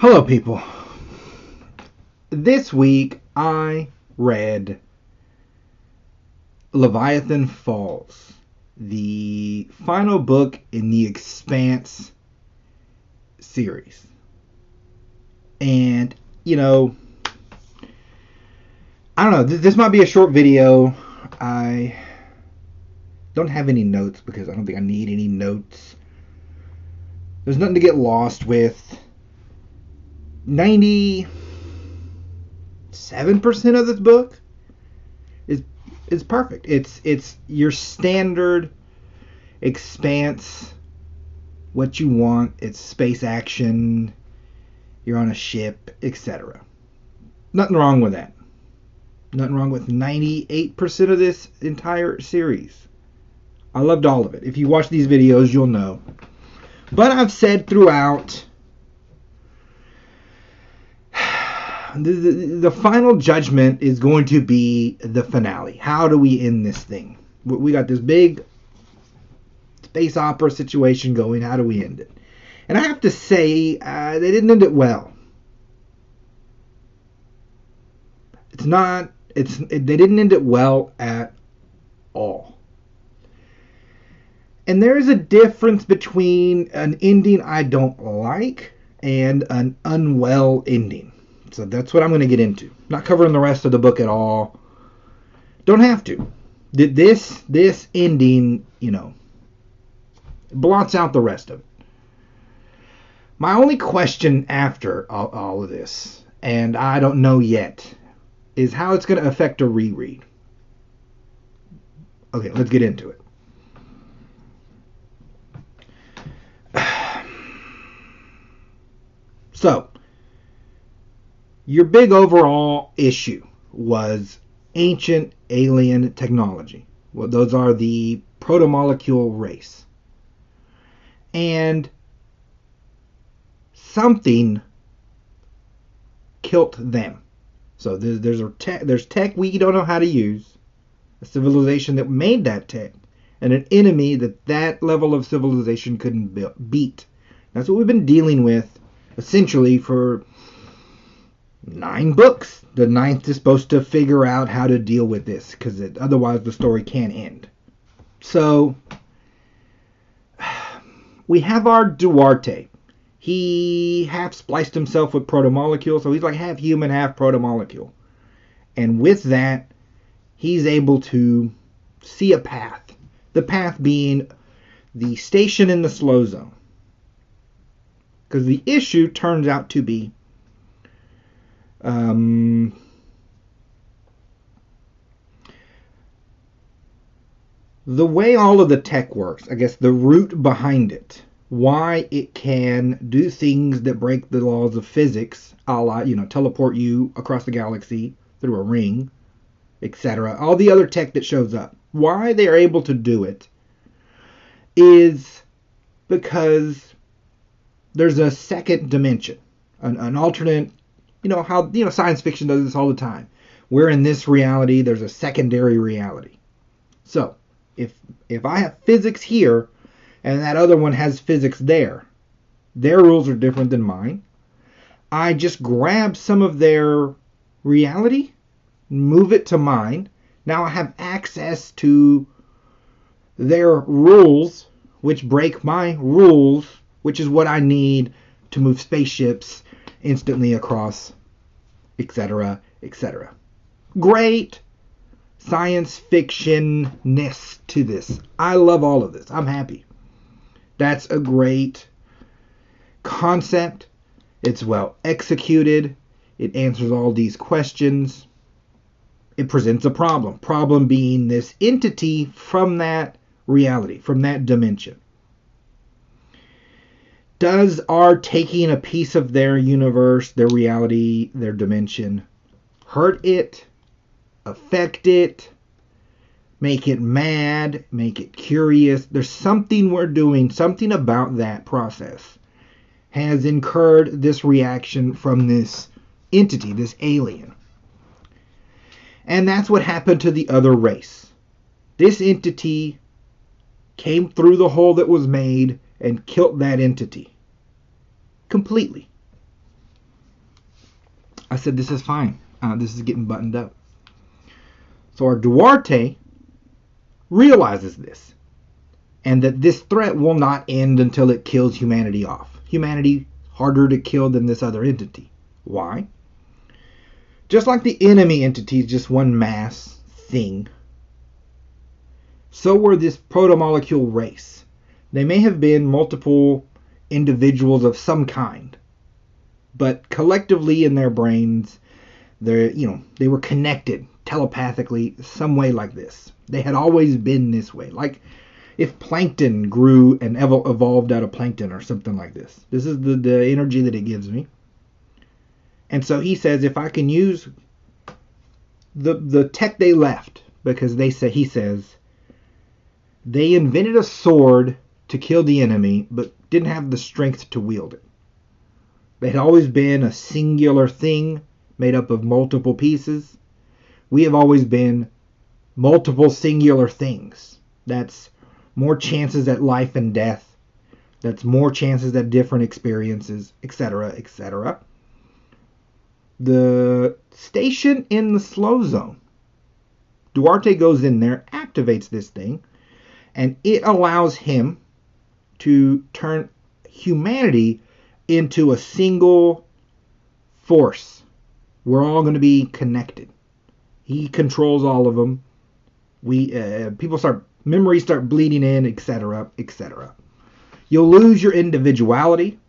Hello, people. This week I read Leviathan Falls, the final book in the Expanse series. And, I don't know, this might be a short video. I don't have any notes because I don't think I need any notes. There's nothing to get lost with. 97% of this book is perfect. It's your standard Expanse, what you want. It's space action, you're on a ship, etc. Nothing wrong with that. Nothing wrong with 98% of this entire series. I loved all of it. If you watch these videos, you'll know. But I've said throughout, the final judgment is going to be the finale. How do we end this thing? We got this big space opera situation going. How do we end it? And I have to say, they didn't end it well. They didn't end it well at all. And there is a difference between an ending I don't like and an unwell ending. So that's what I'm going to get into. Not covering the rest of the book at all. Don't have to. This ending, blots out the rest of it. My only question after all of this, and I don't know yet, is how it's going to affect a reread. Okay, let's get into it. So, your big overall issue was ancient alien technology. Well, those are the protomolecule race. And something killed them. So there's tech we don't know how to use, a civilization that made that tech, and an enemy that level of civilization couldn't beat. That's what we've been dealing with essentially for 9 books. The 9th is supposed to figure out how to deal with this, because otherwise the story can't end. So we have our Duarte. He half spliced himself with protomolecule, so he's like half human, half protomolecule. And with that, he's able to see a path. The path being the station in the slow zone. Because the issue turns out to be the way all of the tech works, I guess the root behind it, why it can do things that break the laws of physics, a la, teleport you across the galaxy through a ring, etc. All the other tech that shows up, why they are able to do it is because there's a second dimension, an alternate. How science fiction does this all the time. We're in this reality, there's a secondary reality. So if I have physics here and that other one has physics there, their rules are different than mine. I just grab some of their reality, move it to mine. Now I have access to their rules, which break my rules, which is what I need to move spaceships instantly across, etc., etc. Great science fiction-ness to this. I love all of this. I'm happy. That's a great concept. It's well executed. It answers all these questions. It presents a problem. Problem being this entity from that reality, from that dimension. Does our taking a piece of their universe, their reality, their dimension, hurt it, affect it, make it mad, make it curious? There's something we're doing, something about that process has incurred this reaction from this entity, this alien. And that's what happened to the other race. This entity came through the hole that was made and killed that entity completely. I said, this is fine. This is getting buttoned up. So our Duarte realizes this, and that this threat will not end until it kills humanity off. Humanity harder to kill than this other entity. Why? Just like the enemy entity is just one mass thing, so were this protomolecule race. They may have been multiple individuals of some kind, but collectively in their brains, they were connected telepathically some way like this. They had always been this way. Like if plankton grew and evolved out of plankton or something like this. This is the energy that it gives me. And so he says, if I can use the tech they left, because he says they invented a sword to kill the enemy, but didn't have the strength to wield it. They had always been a singular thing made up of multiple pieces. We have always been multiple singular things. That's more chances at life and death. That's more chances at different experiences, etc., etc. The station in the slow zone. Duarte goes in there, activates this thing, and it allows him to turn humanity into a single force. We're all going to be connected. He controls all of them. Memories start bleeding in, etc., etc. You'll lose your individuality.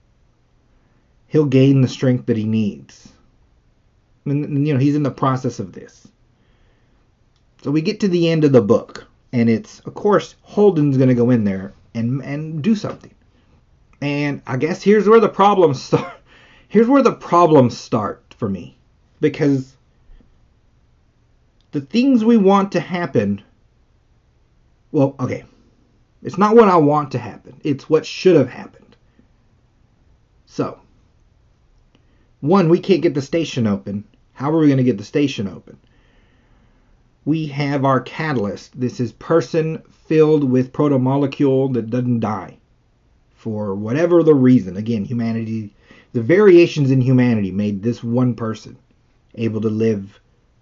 He'll gain the strength that he needs. And he's in the process of this. So we get to the end of the book, and it's, of course, Holden's going to go in there and do something. And I guess here's where the problems start. Here's where the problems start for me, because the things we want to happen, well, okay, it's not what I want to happen. It's what should have happened. So, one, we can't get the station open. How are we going to get the station open? We have our catalyst. This is person filled with protomolecule that doesn't die. For whatever the reason. Again, humanity, the variations in humanity made this one person able to live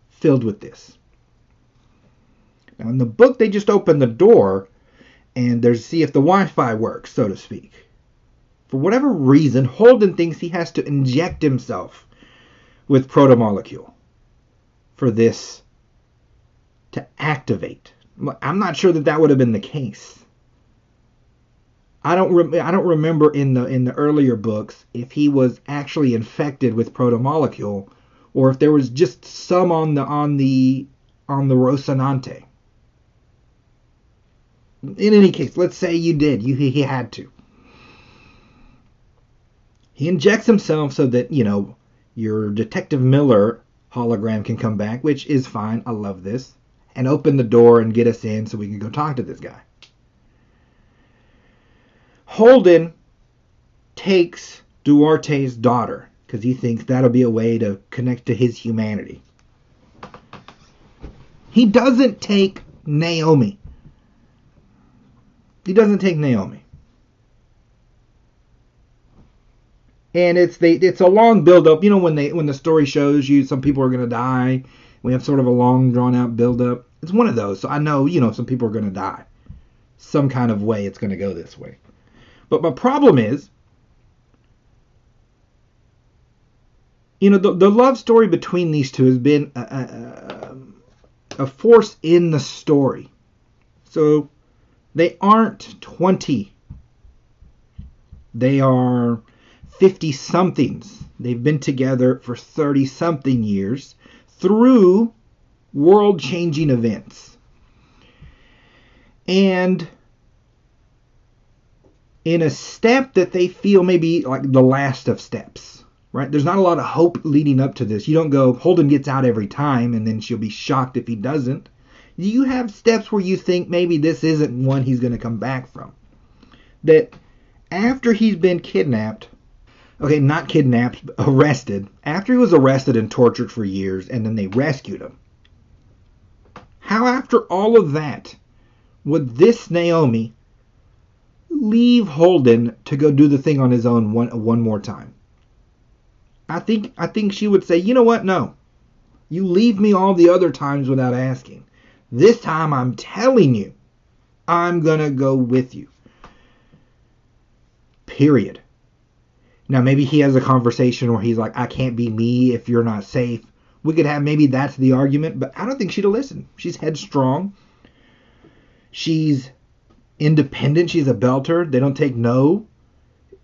filled with this. Now in the book, they just open the door and there's see if the Wi-Fi works, so to speak. For whatever reason, Holden thinks he has to inject himself with protomolecule for this to activate. I'm not sure that would have been the case. I don't remember in the earlier books if he was actually infected with protomolecule or if there was just some on the Rocinante. In any case, let's say you did. He had to. He injects himself so that, your Detective Miller hologram can come back, which is fine. I love this. And open the door and get us in so we can go talk to this guy. Holden takes Duarte's daughter because he thinks that'll be a way to connect to his humanity. He doesn't take Naomi. And it's a long build up. When the story shows you some people are going to die, we have sort of a long drawn out build up. It's one of those. So I know, some people are going to die. Some kind of way it's going to go this way. But my problem is, the love story between these two has been a force in the story. So they aren't 20. They are 50-somethings. They've been together for 30-something years through world-changing events. And in a step that they feel maybe like the last of steps, right? There's not a lot of hope leading up to this. You don't go, Holden gets out every time and then she'll be shocked if he doesn't. You have steps where you think maybe this isn't one he's going to come back from. That after he's been kidnapped, not kidnapped, arrested. After he was arrested and tortured for years and then they rescued him. How after all of that would this Naomi leave Holden to go do the thing on his own one more time? I think she would say, you know what? No. You leave me all the other times without asking. This time I'm telling you, I'm going to go with you. Period. Now maybe he has a conversation where he's like, I can't be me if you're not safe. We could have, maybe that's the argument, but I don't think she'd have listened. She's headstrong. She's independent. She's a belter. They don't take no.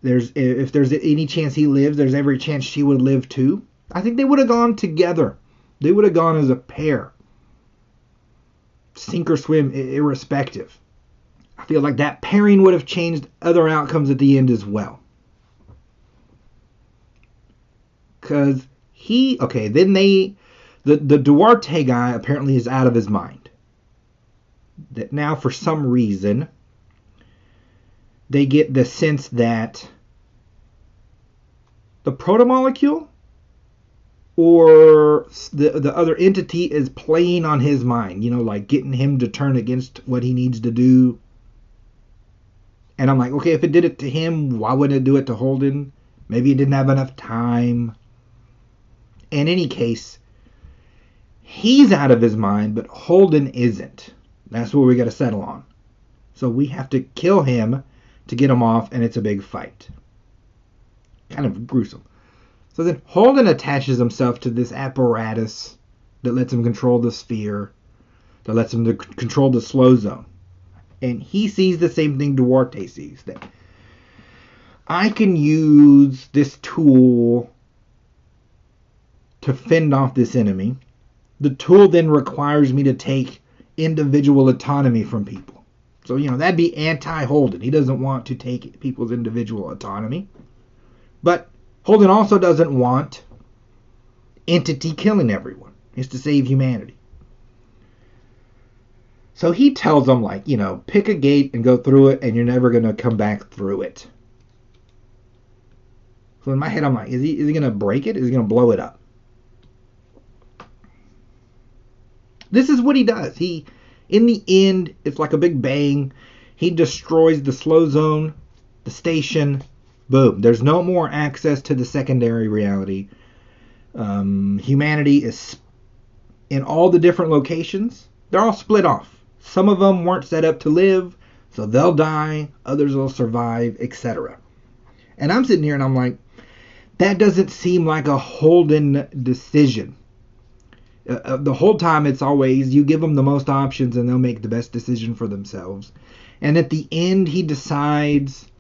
If there's any chance he lives, there's every chance she would live too. I think they would have gone together. They would have gone as a pair. Sink or swim, irrespective. I feel like that pairing would have changed other outcomes at the end as well. Because the Duarte guy apparently is out of his mind. That now for some reason, they get the sense that the protomolecule or the other entity is playing on his mind, like getting him to turn against what he needs to do. And I'm like, okay, if it did it to him, why wouldn't it do it to Holden? Maybe he didn't have enough time. In any case, he's out of his mind, but Holden isn't. That's what we got to settle on. So we have to kill him to get him off, and it's a big fight. Kind of gruesome. So then Holden attaches himself to this apparatus that lets him control the sphere, that lets him control the slow zone. And he sees the same thing Duarte sees, that I can use this tool to fend off this enemy. The tool then requires me to take individual autonomy from people. So, that'd be anti-Holden. He doesn't want to take people's individual autonomy. But Holden also doesn't want entity killing everyone. It's to save humanity. So he tells them, pick a gate and go through it, and you're never going to come back through it. So in my head, I'm like, is he going to break it? Is he going to blow it up? This is what he does. In the end, it's like a big bang. He destroys the slow zone, the station. Boom. There's no more access to the secondary reality. Humanity is in all the different locations. They're all split off. Some of them weren't set up to live, so they'll die. Others will survive, etc. And I'm sitting here and I'm like, that doesn't seem like a Holden decision. The whole time it's always you give them the most options and they'll make the best decision for themselves. And at the end he decides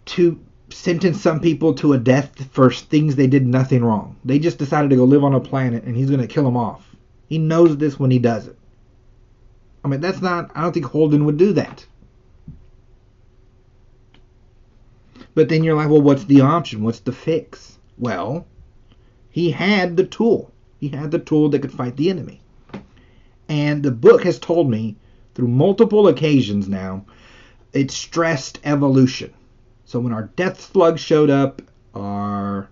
to sentence some people to a death for things they did nothing wrong. They just decided to go live on a planet and he's going to kill them off. He knows this when he does it. I don't think Holden would do that. But then you're like, well, what's the option? What's the fix? Well, he had the tool. He had the tool that could fight the enemy. And the book has told me through multiple occasions now, it stressed evolution. So when our death slug showed up, our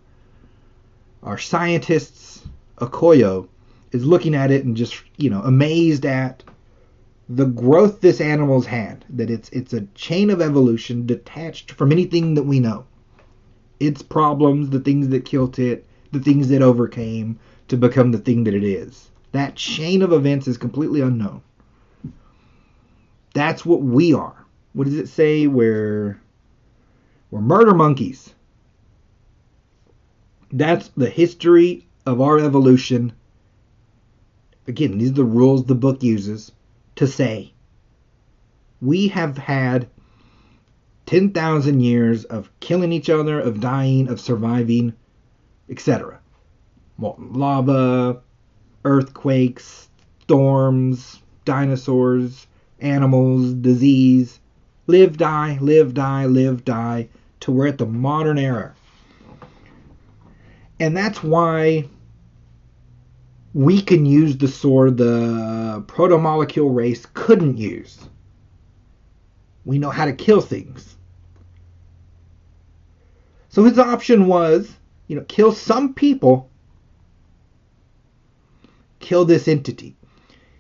scientists, Okoyo, is looking at it and just, amazed at the growth this animal's had. That it's a chain of evolution detached from anything that we know. Its problems, the things that killed it, the things it overcame to become the thing that it is. That chain of events is completely unknown. That's what we are. What does it say? We're murder monkeys. That's the history of our evolution. Again, these are the rules the book uses to say we have had 10,000 years of killing each other, of dying, of surviving, etc. Molten lava, earthquakes, storms, dinosaurs, animals, disease. Live, die, live, die, live, die, till we're at the modern era. And that's why we can use the sword the protomolecule race couldn't use. We know how to kill things. So his option was, kill some people, kill this entity.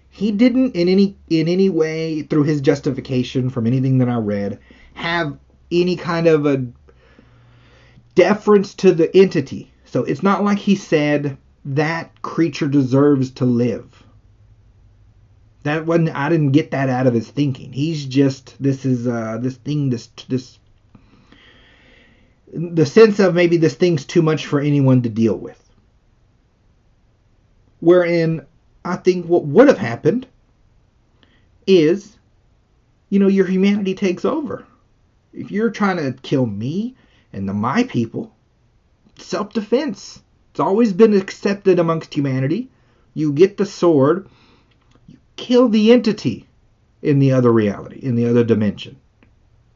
He didn't in any way, through his justification from anything that I read, have any kind of a deference to the entity. So it's not like he said that creature deserves to live. That wasn't. I didn't get that out of his thinking. He's just, this is this thing, this the sense of maybe this thing's too much for anyone to deal with. Wherein I think what would have happened is, your humanity takes over. If you're trying to kill me and my people, self-defense. It's always been accepted amongst humanity. You get the sword, you kill the entity in the other reality, in the other dimension.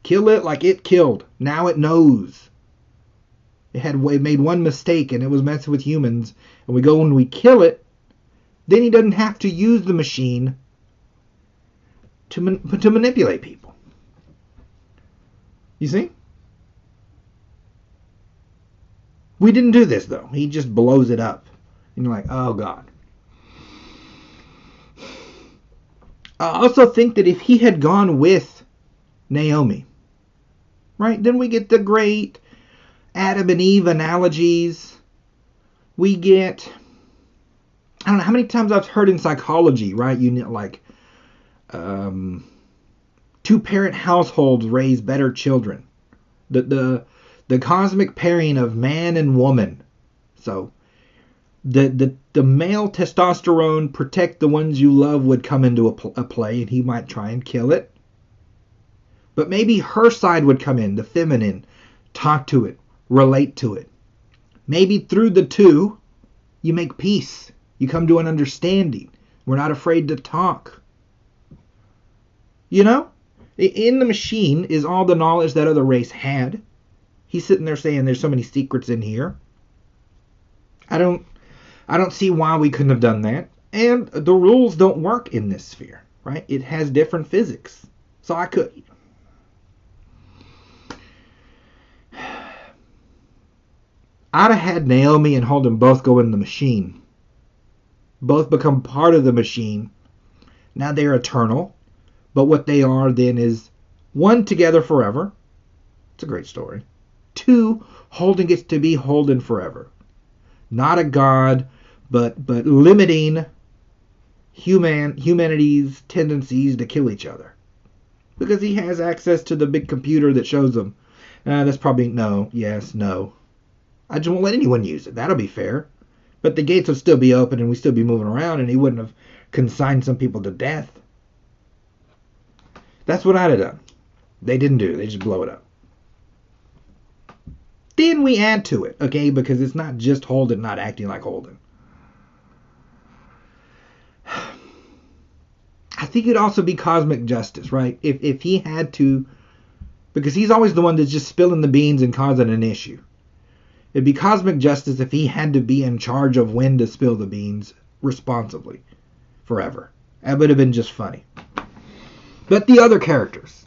Kill it like it killed. Now it knows. It made one mistake and it was messing with humans. And we go and we kill it. Then he doesn't have to use the machine to manipulate people. You see? We didn't do this, though. He just blows it up. And you're like, oh, God. I also think that if he had gone with Naomi, right, then we get the great Adam and Eve analogies. We get, I don't know how many times I've heard in psychology, right, like two-parent households raise better children. The cosmic pairing of man and woman. So the male testosterone, protect the ones you love, would come into a play, and he might try and kill it. But maybe her side would come in, the feminine, talk to it, relate to it. Maybe through the two, you make peace. You come to an understanding. We're not afraid to talk. In the machine is all the knowledge that other race had. He's sitting there saying there's so many secrets in here. I don't see why we couldn't have done that. And the rules don't work in this sphere, right? It has different physics. So I could. I'd have had Naomi and Holden both go in the machine. Both become part of the machine. Now they're eternal. But what they are then is, one, together forever. It's a great story. Two, Holden gets to be Holden forever. Not a god, but limiting humanity's tendencies to kill each other. Because he has access to the big computer that shows them. That's probably no, yes, no. I just won't let anyone use it. That'll be fair. But the gates would still be open and we'd still be moving around and he wouldn't have consigned some people to death. That's what I'd have done. They didn't do it. They just blow it up. Then we add to it, okay? Because it's not just Holden not acting like Holden. I think it'd also be cosmic justice, right? If he had to, because he's always the one that's just spilling the beans and causing an issue. It'd be cosmic justice if he had to be in charge of when to spill the beans responsibly forever. That would have been just funny. But the other characters.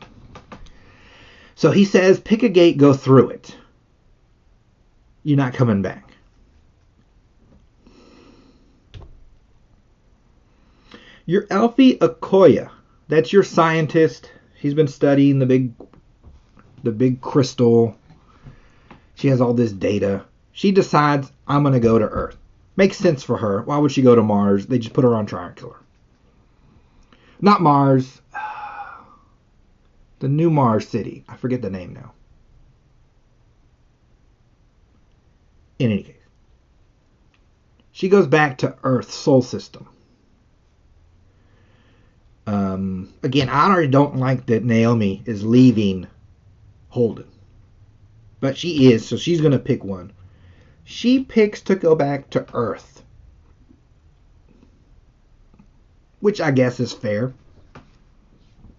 So he says, pick a gate, go through it. You're not coming back. Your Elfie Okoye, that's your scientist. She's been studying the big crystal. She has all this data. She decides, I'm going to go to Earth. Makes sense for her. Why would she go to Mars? They just put her on trial and kill her. Not Mars. The new Mars city. I forget the name now. In any case. She goes back to Earth's solar system. Again, I already don't like that Naomi is leaving Holden. But she is, so she's going to pick one. She picks to go back to Earth. Which I guess is fair.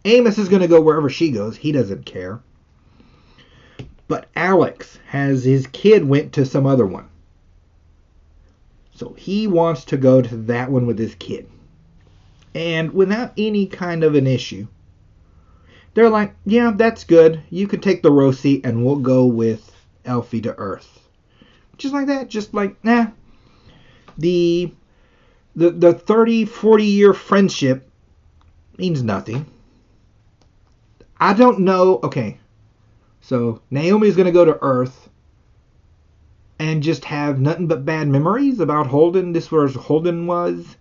Amos is going to go wherever she goes. He doesn't care. But Alex has his kid went to some other one. So he wants to go to that one with his kid. And without any kind of an issue, they're like, yeah, that's good. You can take the row seat and we'll go with Elfie to Earth. Just like that. Just like, nah. The 30, 40-year friendship means nothing. I don't know. Okay. So Naomi's going to go to Earth. and just have nothing but bad memories about Holden? This was Holden was.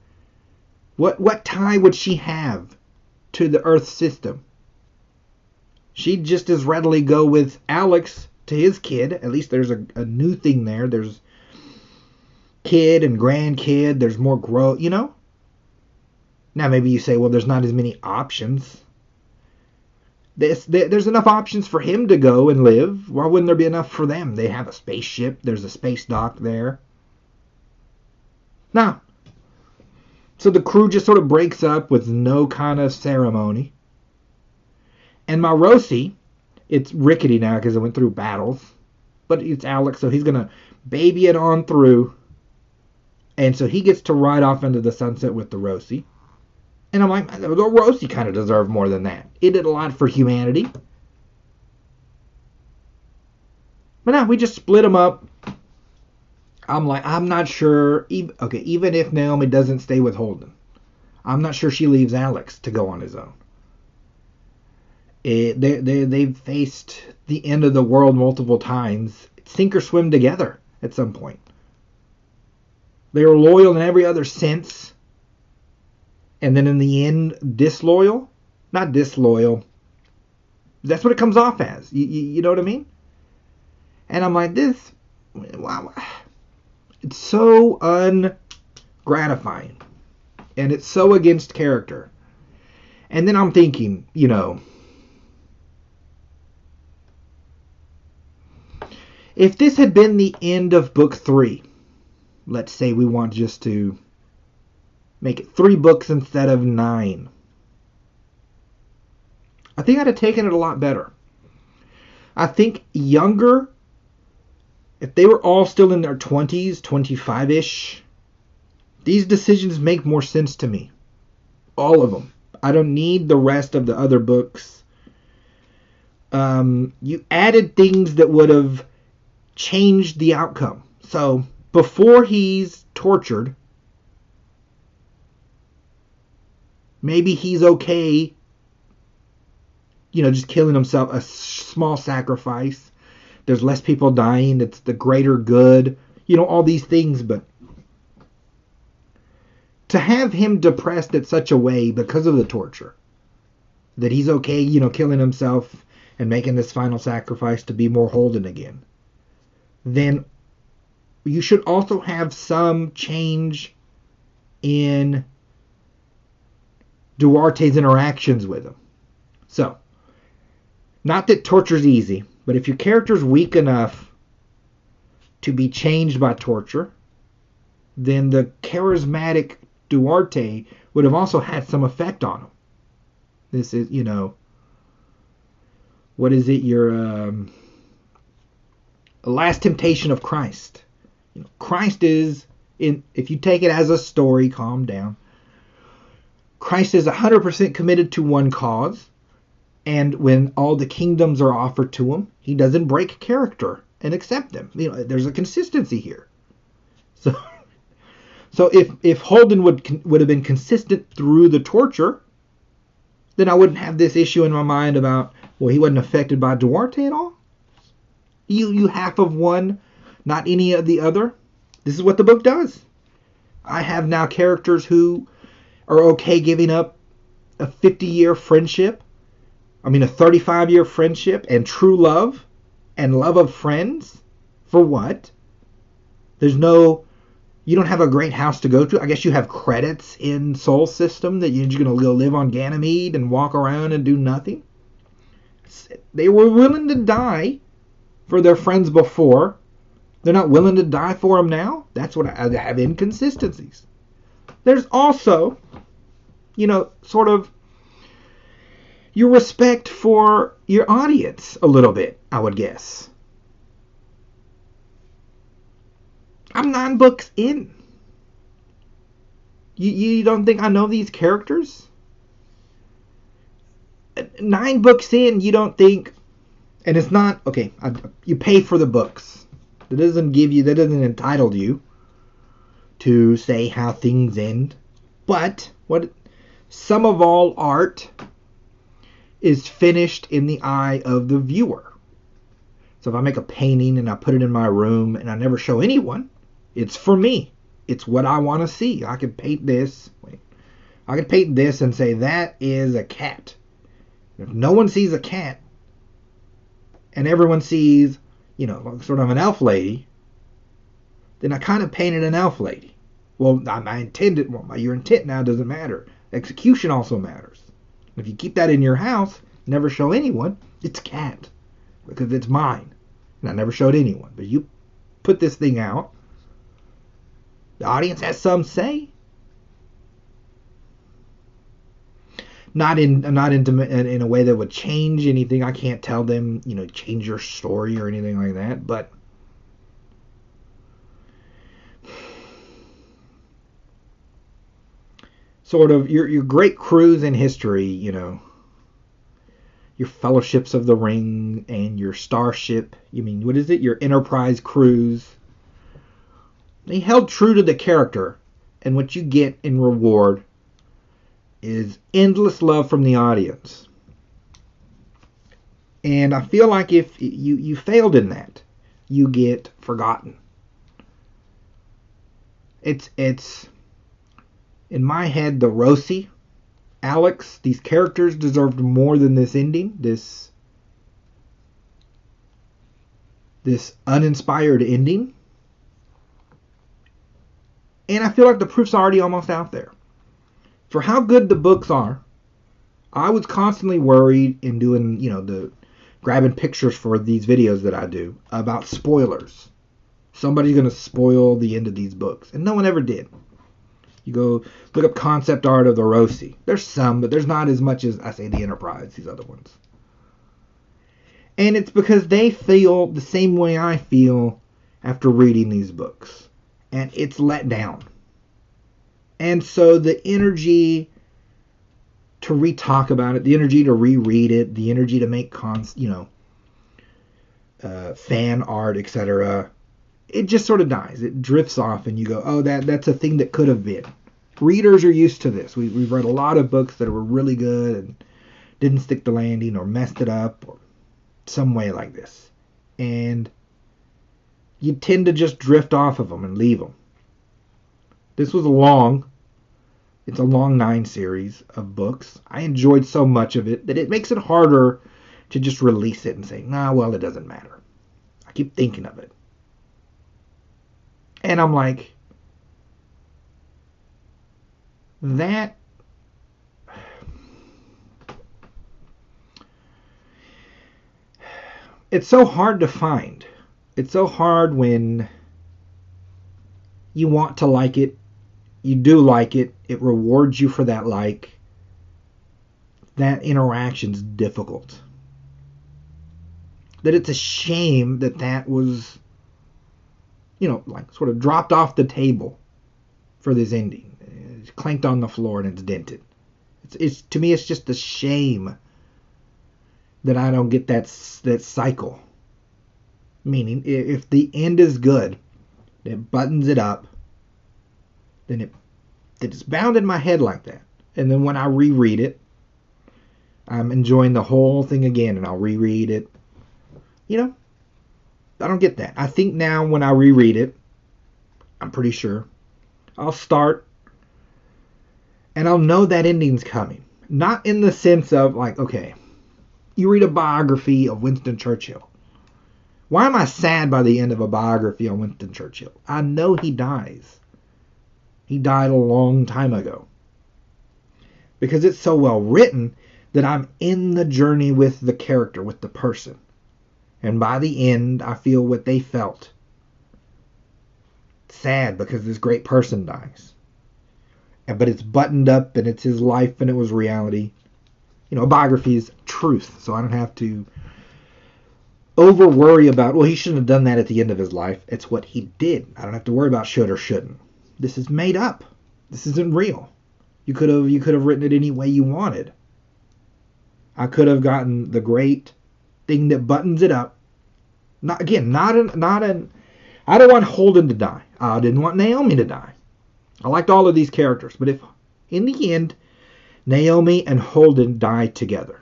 What tie would she have to the Earth system? She'd just as readily go with Alex to his kid. At least there's a new thing there. There's kid and grandkid. There's more growth, you know? Now maybe you say, well, there's not as many options. There's enough options for him to go and live. Why wouldn't there be enough for them? They have a spaceship. There's a space dock there. Now, so the crew just sort of breaks up with no kind of ceremony. And my Rosie, it's rickety now because it went through battles, but it's Alex, so he's going to baby it on through. And so he gets to ride off into the sunset with the Rosie. And I'm like, the Rosie kind of deserved more than that. It did a lot for humanity. But now we just split them up. I'm like, I'm not sure. Even if Naomi doesn't stay with Holden, I'm not sure she leaves Alex to go on his own. They've faced the end of the world multiple times. Sink or swim together at some point. They were loyal in every other sense. And then in the end, disloyal? Not disloyal. That's what it comes off as. You know what I mean? And I'm like, this, wow. It's so ungratifying. And it's so against character. And then I'm thinking, you know, if this had been the end of book 3, let's say we want just to make it 3 books instead of 9, I think I'd have taken it a lot better. I think younger, if they were all still in their 20s, 25-ish, these decisions make more sense to me. All of them. I don't need the rest of the other books. You added things that would have changed the outcome. So before he's tortured, maybe he's okay, you know, just killing himself, a small sacrifice. There's less people dying. It's the greater good. You know, all these things. But to have him depressed at such a way because of the torture, that he's okay, you know, killing himself and making this final sacrifice to be more Holden again, then you should also have some change in Duarte's interactions with him. So, not that torture's easy, but if your character's weak enough to be changed by torture, then the charismatic Duarte would have also had some effect on him. This is, you know, what is it? Your Last Temptation of Christ. You know, Christ is, if you take it as a story, calm down. Christ is 100% committed to one cause, and when all the kingdoms are offered to him, he doesn't break character and accept them. You know, there's a consistency here. So if Holden would have been consistent through the torture, then I wouldn't have this issue in my mind about, well, he wasn't affected by Duarte at all. You half of one, not any of the other. This is what the book does. I have now characters who are okay giving up a 50-year friendship. I mean, a 35-year friendship and true love and love of friends. For what? You don't have a great house to go to. I guess you have credits in Soul System that you're going to go live on Ganymede and walk around and do nothing. They were willing to die for their friends before. They're not willing to die for them now. That's what I have inconsistencies. There's also, you know, sort of your respect for your audience a little bit, I would guess. I'm 9 books in. You don't think I know these characters? 9 books in, you don't think, and it's not, okay, you pay for the books. That doesn't entitle you to say how things end. But what some of all art is finished in the eye of the viewer. So if I make a painting and I put it in my room and I never show anyone, it's for me. It's what I want to see. I could paint this. I could paint this and say that is a cat. If no one sees a cat and everyone sees, sort of an elf lady, then I kind of painted an elf lady. Well, I intended, your intent now doesn't matter. Execution also matters. If you keep that in your house, never show anyone, it's a cat because it's mine. And I never showed anyone. But you put this thing out, the audience has some say. Not in a way that would change anything. I can't tell them, change your story or anything like that. But sort of your great crews in history, your Fellowships of the Ring and your Starship. What is it? Your Enterprise crews. They held true to the character, and what you get in reward is endless love from the audience. And I feel like if you failed in that, you get forgotten. It's in my head, the Rosie, Alex, these characters deserved more than this ending, this uninspired ending. And I feel like the proof's already almost out there. For how good the books are, I was constantly worried in doing, the grabbing pictures for these videos that I do about spoilers. Somebody's going to spoil the end of these books. And no one ever did. You go look up concept art of the Rosie. There's some, but there's not as much as, I say, the Enterprise, these other ones. And it's because they feel the same way I feel after reading these books. And it's let down. And so the energy to re-talk about it, the energy to reread it, the energy to make fan art, etc., it just sort of dies. It drifts off and you go, oh, that's a thing that could have been. Readers are used to this. We've read a lot of books that were really good and didn't stick the landing or messed it up or some way like this. And you tend to just drift off of them and leave them. This was it's a long 9 series of books. I enjoyed so much of it that it makes it harder to just release it and say, it doesn't matter. I keep thinking of it. And I'm like, that it's so hard to find. It's so hard when you want to like it, you do like it, it rewards you for that like. That interaction's difficult. That it's a shame that was, sort of dropped off the table for this ending. It's clanked on the floor and it's dented. It's to me, it's just a shame that I don't get that cycle. Meaning, if the end is good, it buttons it up, then it's bound in my head like that. And then when I reread it, I'm enjoying the whole thing again, and I'll reread it. I don't get that. I think now when I reread it, I'm pretty sure, I'll start and I'll know that ending's coming. Not in the sense of like, okay, you read a biography of Winston Churchill. Why am I sad by the end of a biography on Winston Churchill? I know he dies. He died a long time ago. Because it's so well written that I'm in the journey with the character, with the person. And by the end, I feel what they felt. Sad because this great person dies. But it's buttoned up and it's his life and it was reality. A biography is truth, so I don't have to over worry about, well, he shouldn't have done that at the end of his life. It's what he did. I don't have to worry about should or shouldn't. This is made up. This isn't real. You could have written it any way you wanted. I could have gotten the great thing that buttons it up. I don't want Holden to die. I didn't want Naomi to die. I liked all of these characters, but if in the end Naomi and Holden died together,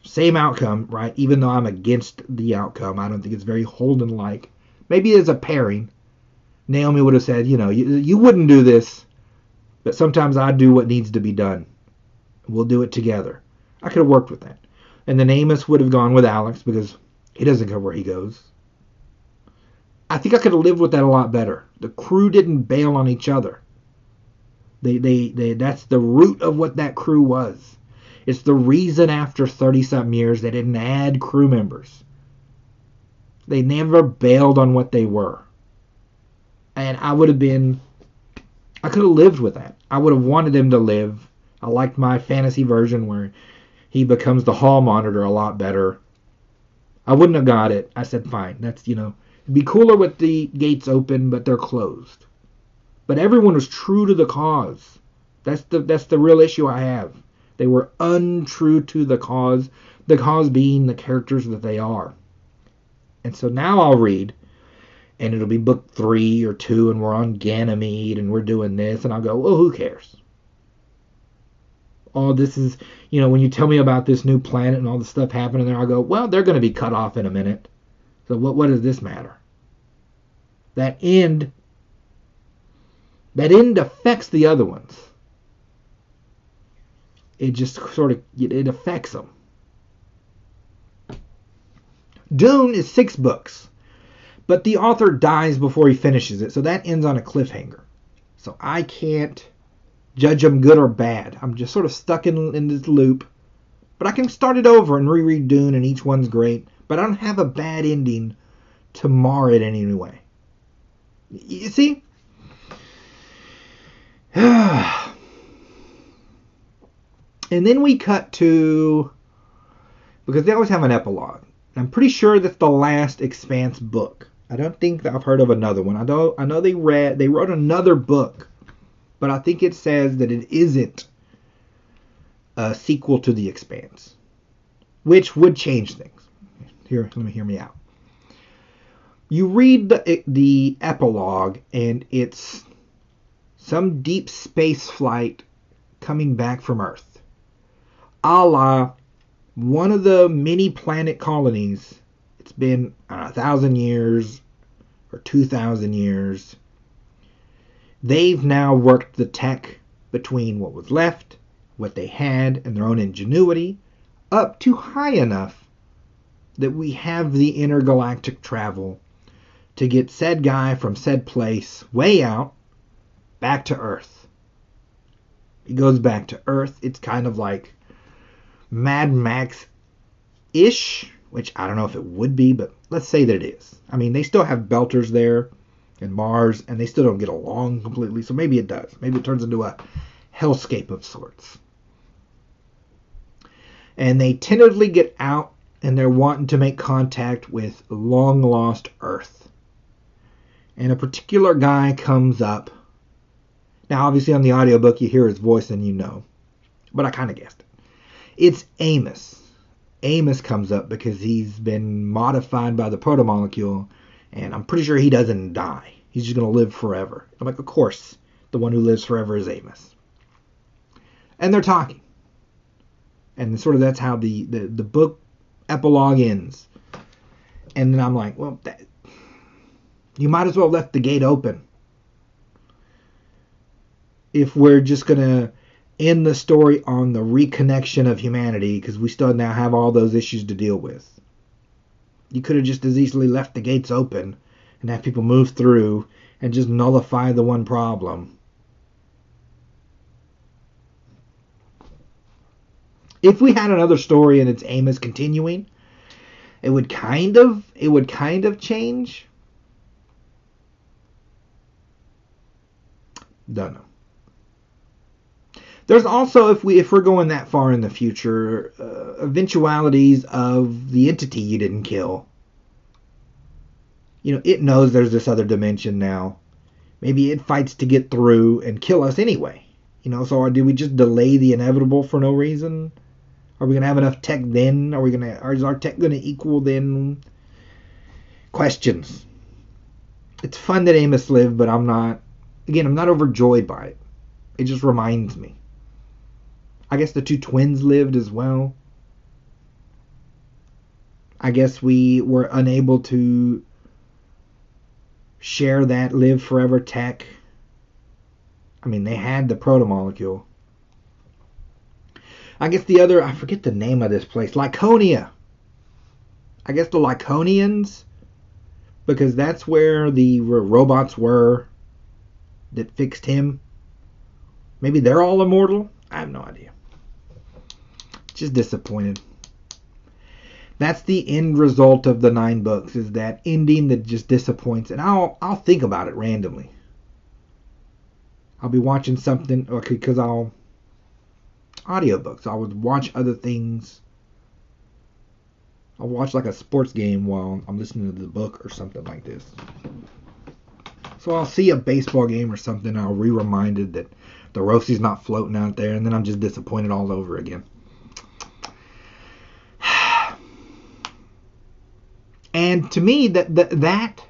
Same outcome, right? Even though I'm against the outcome, I don't think it's very Holden-like. Maybe as a pairing, Naomi would have said, you wouldn't do this, but sometimes I do what needs to be done. We'll do it together. I could have worked with that. And then Amos would have gone with Alex because he doesn't go where he goes. I think I could have lived with that a lot better. The crew didn't bail on each other. That's the root of what that crew was. It's the reason after 30-something years they didn't add crew members. They never bailed on what they were. And I could have lived with that. I would have wanted him to live. I liked my fantasy version where he becomes the hall monitor a lot better. I wouldn't have got it. I said, fine. That's, it'd be cooler with the gates open, but they're closed. But everyone was true to the cause. That's the real issue I have. They were untrue to the cause being the characters that they are. And so now I'll read, and it'll be book 3 or 2, and we're on Ganymede, and we're doing this, and I'll go, well, who cares? All this is, when you tell me about this new planet and all the stuff happening there, I'll go, well, they're going to be cut off in a minute. So what does this matter? That end affects the other ones. It just it affects them. Dune is 6 books, but the author dies before he finishes it, so that ends on a cliffhanger. So I can't judge them good or bad. I'm just sort of stuck in this loop. But I can start it over and reread Dune, and each one's great. But I don't have a bad ending to mar it in any way. You see? And then we cut to, because they always have an epilogue. I'm pretty sure that's the last Expanse book. I don't think that I've heard of another one. I know they wrote another book, but I think it says that it isn't a sequel to The Expanse, which would change things. Here, let me hear me out. You read the epilogue, and it's some deep space flight coming back from Earth. A la one of the many planet colonies. It's been 1,000 years or 2,000 years. They've now worked the tech between what was left, what they had, and their own ingenuity up to high enough that we have the intergalactic travel to get said guy from said place way out back to Earth. He goes back to Earth. It's kind of like Mad Max-ish, which I don't know if it would be, but let's say that it is. I mean, they still have belters there and Mars, and they still don't get along completely, so maybe it does. Maybe it turns into a hellscape of sorts. And they tentatively get out, and they're wanting to make contact with long-lost Earth. And a particular guy comes up. Now, obviously, on the audiobook, you hear his voice and you know. But I kind of guessed it. It's Amos. Amos comes up because he's been modified by the protomolecule, and I'm pretty sure he doesn't die. He's just going to live forever. I'm like, of course, the one who lives forever is Amos. And they're talking. And sort of that's how the book epilogue ends. And then I'm like, well, you might as well have left the gate open. If we're just going to end the story on the reconnection of humanity, because we still now have all those issues to deal with. You could have just as easily left the gates open and have people move through and just nullify the one problem. If we had another story and it's Amos continuing, it would kind of change. Don't know. There's also, if we're going that far in the future, eventualities of the entity you didn't kill. It knows there's this other dimension now. Maybe it fights to get through and kill us anyway. So do we just delay the inevitable for no reason? Are we going to have enough tech then? Is our tech going to equal then? Questions. It's fun that Amos lived, but I'm not overjoyed by it. It just reminds me. I guess the two twins lived as well. I guess we were unable to share that live forever tech. I mean, they had the proto-molecule. I guess the other, I forget the name of this place, Lyconia. I guess the Lyconians, because that's where the robots were that fixed him. Maybe they're all immortal? I have no idea. Just disappointed. That's the end result of the 9 books, is that ending that just disappoints. And I'll think about it randomly. I'll be watching something, okay, because audiobooks. I would watch other things. I'll watch like a sports game while I'm listening to the book or something like this. So I'll see a baseball game or something, and I'll be reminded that the roastie's not floating out there, and then I'm just disappointed all over again. And to me, that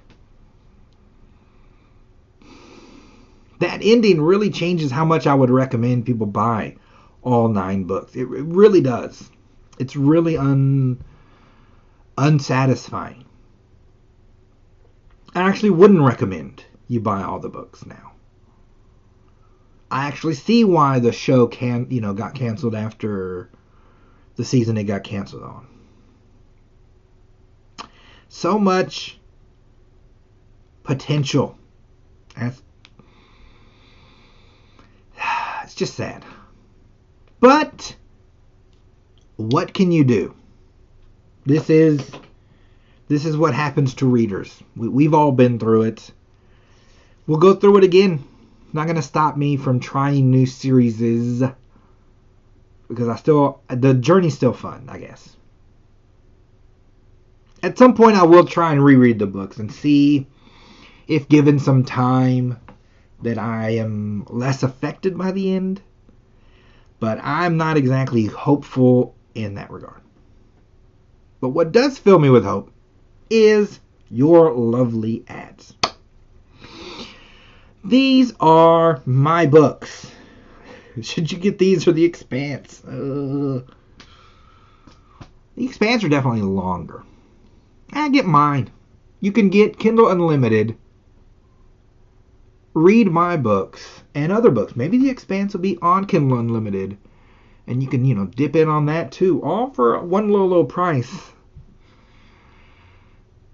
ending really changes how much I would recommend people buy all 9 books. It really does. It's really unsatisfying. I actually wouldn't recommend you buy all the books now. I actually see why the show got canceled after the season it got canceled on. So much potential. It's just sad. But what can you do? This is what happens to readers. We've all been through it. We'll go through it again. It's not going to stop me from trying new series, because the journey's still fun, I guess. At some point I will try and reread the books and see if, given some time, that I am less affected by the end. But I'm not exactly hopeful in that regard. But what does fill me with hope is your lovely ads. These are my books. Should you get these or the Expanse? The Expanse are definitely longer. I get mine. You can get Kindle Unlimited, read my books and other books. Maybe the Expanse will be on Kindle Unlimited, and you can, dip in on that too, all for one low price.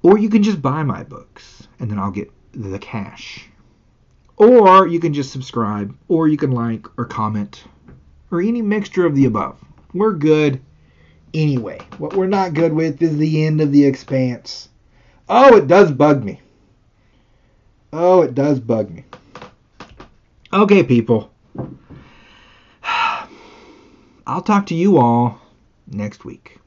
Or you can just buy my books, and then I'll get the cash. Or you can just subscribe, or you can like or comment, or any mixture of the above. We're good anyway. What we're not good with is the end of the Expanse. Oh, it does bug me. Oh, it does bug me. Okay, people. I'll talk to you all next week.